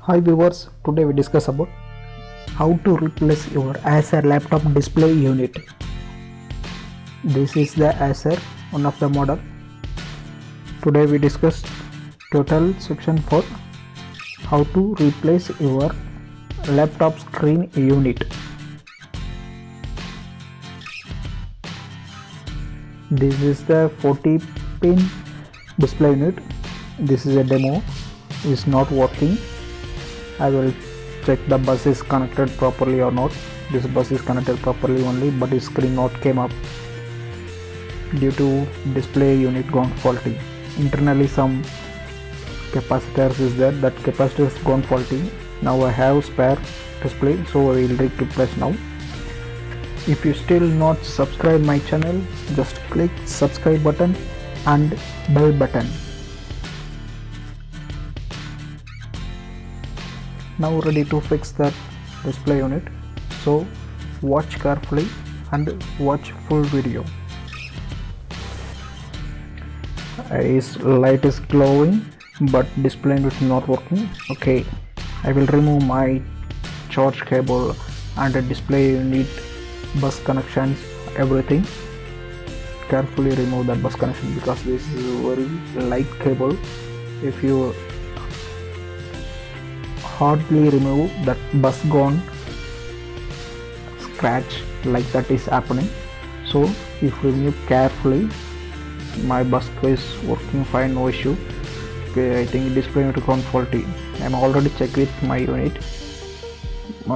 Hi viewers, today we discuss about how to replace your Acer laptop display unit. This is the Acer, one of the model. Today we discuss total section for how to replace your laptop screen unit. This is the 40-pin display unit. This is a demo. It's not working. I will check the bus is connected properly or not. This bus is connected properly only, but its screen not came up due to display unit gone faulty. Internally some capacitors is there, that capacitor is gone faulty. Now I have spare display, so I will replace now. If you still not subscribe my channel, just click subscribe button and bell button. Now ready to fix that display unit, so watch carefully and watch full video. Its light is glowing but display unit not working. Okay, I will remove my charge cable and the display unit bus connections, everything. Carefully remove that bus connection because this is a very light cable. If you hardly remove, that bus gone scratch like that is happening. So if remove carefully, my bus is working fine, no issue. Okay, I think display unit gone faulty. I'm already checked with my unit.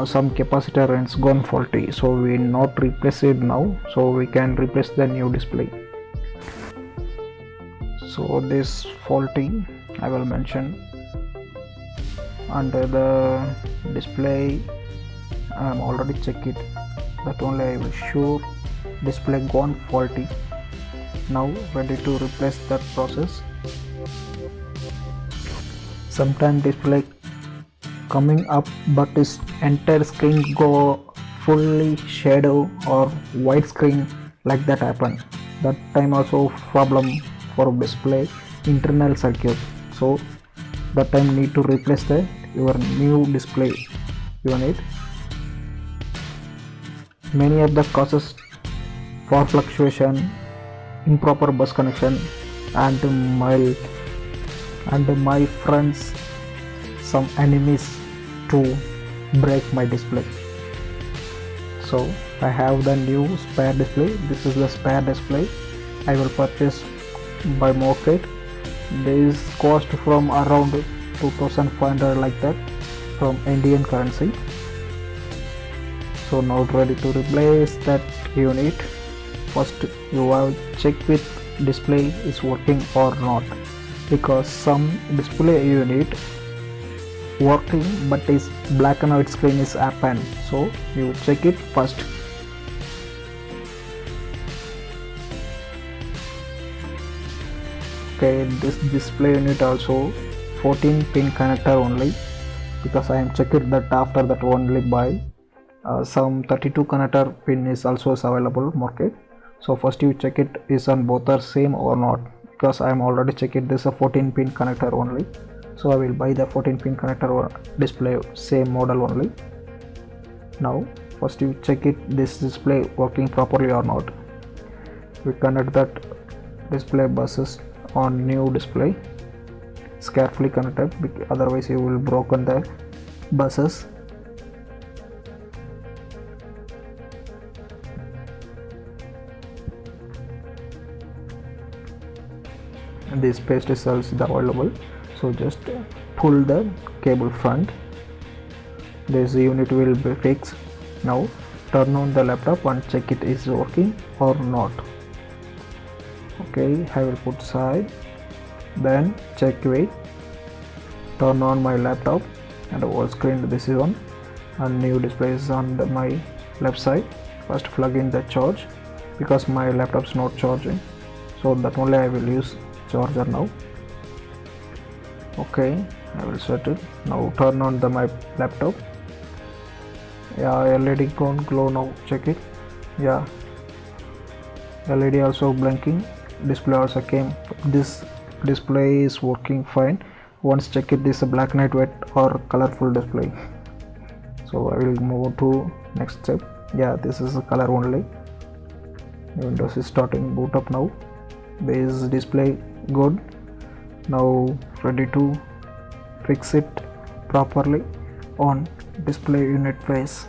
Some capacitor is gone faulty, so we not replace it now, so we can replace the new display. So this faulty I will mention under the display. I'm already checked it, that only I will sure display gone faulty. Now ready to replace that process. Sometimes display coming up but its entire screen go fully shadow or white screen, like that happen. That time also problem for display internal circuit, so that time need to replace your new display unit. Many of the causes for fluctuation, improper bus connection, and my friends, some enemies to break my display. So I have the new spare display. This is the spare display I will purchase by market. This cost from around 2500 like that from Indian currency. So now ready to replace that unit. First you have check with display is working or not, because some display unit working but is black and white screen is happen, so you check it first. Okay, this display unit also 14-pin connector only, because I am checked that after that only buy some 32 connector pin is also available market. So first you check it is on both are same or not, because I am already checked this a 14-pin connector only, so I will buy the 14-pin connector or display same model only. Now first you check it this display working properly or not. We connect that display buses on new display. It's carefully connected, otherwise you will broken the buses. And this paste is also available, so just pull the cable front. This unit will be fixed. Now turn on the laptop and check it is working or not. Okay, I will put side, then check weight, turn on my laptop, and whole screen this is on, and new display is on my left side. First plug in the charge, because my laptop is not charging, so that only I will use charger now. Okay, I will set it. Now turn on my laptop. Yeah, LED gone glow now, check it. Yeah, LED also blinking, display also came. This display is working fine. once check it this black night wet or colorful display. So I will move to next step. Yeah, this is a color only. Windows is starting boot up now. This display good. Now ready to fix it properly on display unit face.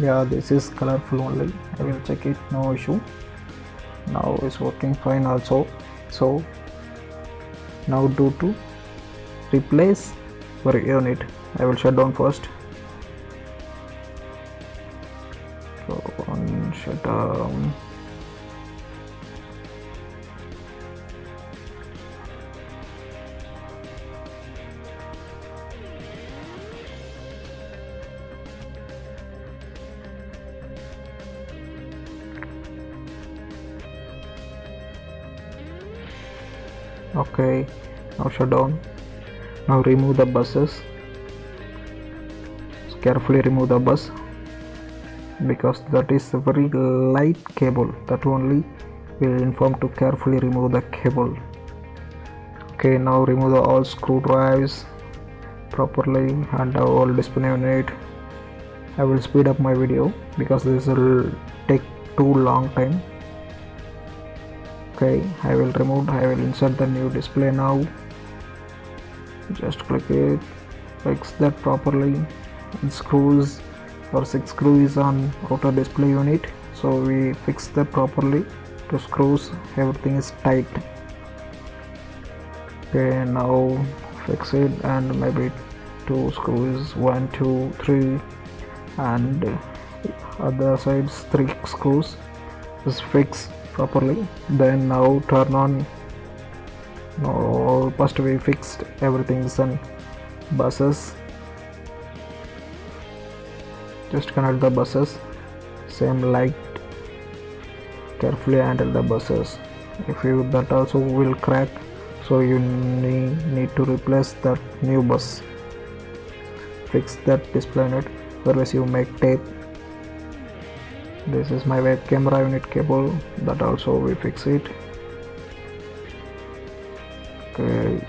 Yeah, this is colorful only. I will check it, no issue. Now it's working fine also. So now do to replace your unit. I will shut down first. So shut down. Okay, now shut down. Now remove the buses. Carefully remove the bus because that is a very light cable. That only will inform to carefully remove the cable. Okay, now remove the all screw drives properly and all display unit. I will speed up my video because this will take too long time. Okay, I will insert the new display now. Just click it, fix that properly. And screws or 6 screws on outer display unit, so we fix that properly. 2 screws, everything is tight. Okay, now fix it and maybe 2 screws, 1 2 3, and other sides 3 screws. Just fix properly. Then now turn on. No, first we fixed everything on buses. Just connect the buses, same light. Carefully handle the buses. If you that also will crack, so you need to replace that new bus. Fix that display unit, otherwise you make tape. This is my web camera unit cable, that also we fix it. Okay,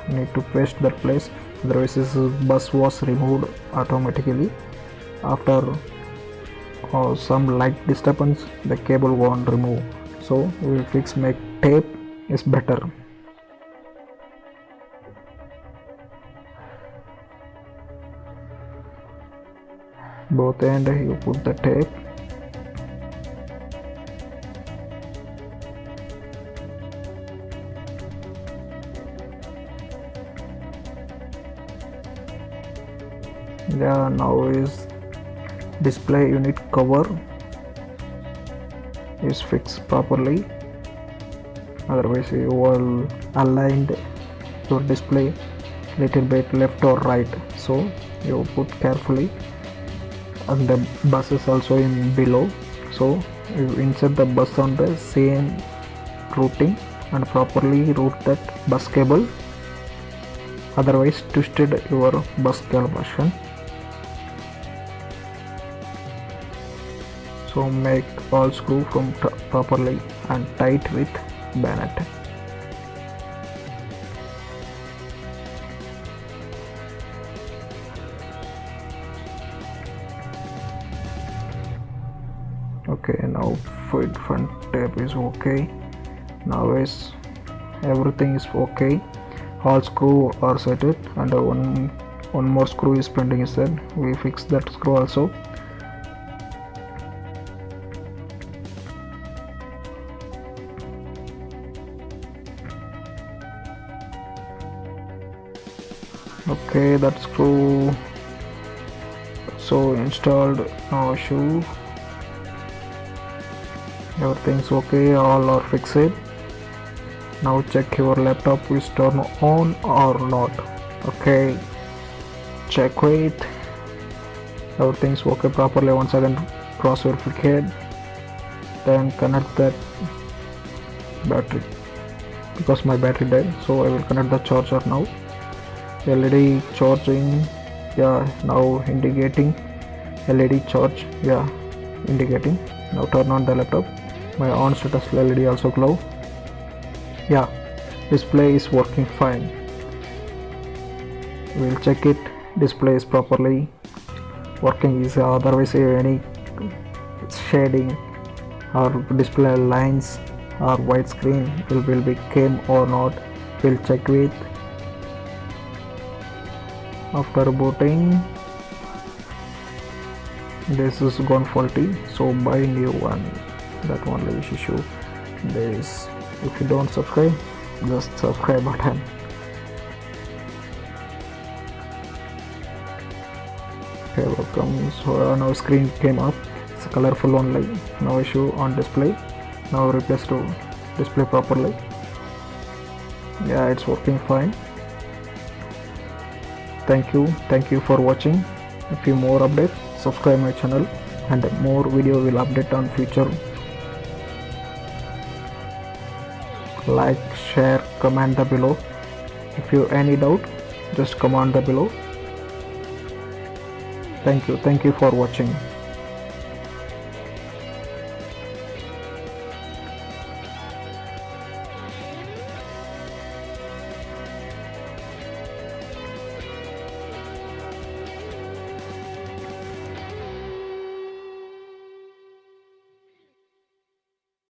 need to paste that place, otherwise this bus was removed automatically. After some light disturbance, the cable won't remove, so we will fix, make tape is better. Both end you put the tape. Yeah, now is display unit cover is fixed properly, otherwise you will aligned your display little bit left or right, so you put carefully. And the bus is also in below, so you insert the bus on the same routing and properly route that bus cable, otherwise twisted your bus cable version. So make all screw from properly and tight with bayonet. Okay, now front tape is okay. Now is everything is okay. All screw are set it, and one more screw is pending is said. We fix that screw also. Okay, that screw so installed, no issue. Everything's okay, all are fixed. Now check your laptop is turned on or not. Okay, check it. Everything's okay properly. Once again cross verificate, then connect that battery. because my battery died. So I will connect the charger now. LED charging, yeah, now indicating. LED charge, yeah, indicating. Now turn on the laptop. My on status LED also glow. Yeah, display is working fine. We'll check it. Display is properly working. Is otherwise any shading or display lines or white screen will be came or not. We'll check with after booting. This is gone faulty, so buy new one. That only issue. This, if you don't subscribe, just subscribe button. Okay, welcome. So now screen came up. It's colorful only. No issue on display. Now replace to display properly. Yeah, it's working fine. Thank you for watching. A few more updates, subscribe my channel and more video will update on future. Like, share, comment the below. If you any doubt, just comment the below. Thank you for watching.